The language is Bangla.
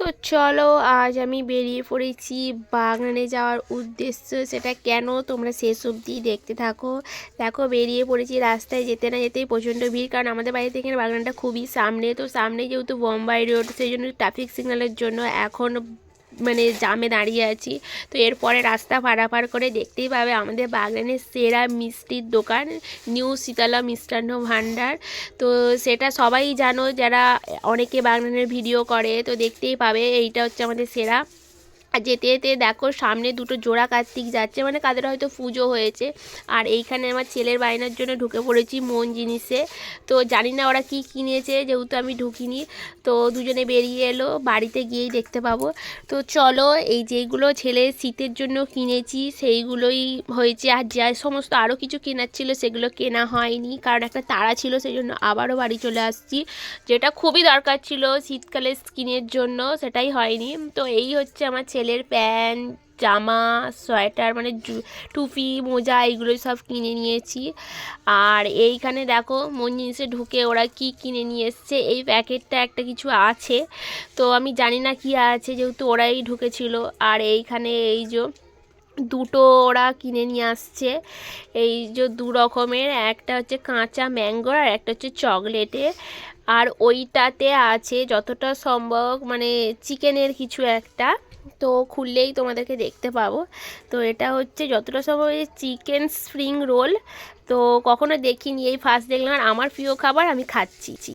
তো চলো আজ আমি বেরিয়ে পড়েছি বাগানে যাওয়ার উদ্দেশ্য। সেটা কেন তোমরা শেষ অবধি দেখতে থাকো। দেখো বেরিয়ে পড়েছি, রাস্তায় যেতে না যেতেই প্রচণ্ড ভিড়, কারণ আমাদের বাড়ি থেকে বাগানটা খুবই সামনে। তো সামনে যেহেতু বোম্বাই রোড, সেই জন্য ট্রাফিক সিগন্যালের জন্য এখন জামে দাঁড়িয়ে আছি। তো এরপরে রাস্তা পারাপার করে দেখতেই পাবে আমাদের বাগানের সেরা মিষ্টির দোকান নিউ শীতলা মিষ্টান্ন ভাণ্ডার। তো সেটা সবাই জানো, যারা অনেকে বাগানের ভিডিও করে, তো দেখতেই পাবে এইটা হচ্ছে আমাদের সেরা। আর যেতে যেতে দেখো সামনে দুটো জোড়া কার্তিক যাচ্ছে, মানে কাদের হয়তো পুজো হয়েছে। আর এইখানে আমার ছেলের বায়নার জন্য ঢুকে পড়েছি মন জিনিসে। তো জানি না ওরা কি কিনেছে, যেহেতু আমি ঢুকিনি। তো দুজনে বেরিয়ে এলো, বাড়িতে গিয়েই দেখতে পাবো। তো চলো, এই যেগুলো ছেলের শীতের জন্য কিনেছি সেইগুলোই হয়েছে, আর যা সমস্ত আরও কিছু কেনার ছিল সেগুলো কেনা হয়নি, কারণ একটা তাড়া ছিল, সেই জন্য আবারও বাড়ি চলে আসছি। যেটা খুবই দরকার ছিল শীতকালের স্কিনের জন্য, সেটাই হয়নি। তো এই হচ্ছে আমার ছেলের প্যান্ট, জামা, সোয়েটার, মানে টুপি, মোজা, এইগুলোই সব কিনে নিয়েছি। আর এইখানে দেখো মন জিনিসে ঢুকে ওরা কি কিনে নিয়ে এসছে। এই প্যাকেটটা একটা কিছু আছে, তো আমি জানি না কি আছে, যেহেতু ওরাই ঢুকেছিল। আর এইখানে এই যে দুটো ওরা কিনে নিয়ে আসছে, এই যে দু রকমের, একটা হচ্ছে কাঁচা ম্যাঙ্গোর আর একটা হচ্ছে চকলেটের। আর ওইটাতে আছে যতটা সম্ভব মানে চিকেনের কিছু একটা, তো খুললেই তোমাদেরকে দেখতে পাবো। তো এটা হচ্ছে যতটা সম্ভব চিকেন স্প্রিং রোল। তো কখনো দেখিনি, এই ফার্স্ট দেখলাম, আর আমার প্রিয় খাবার, আমি খাচ্ছি।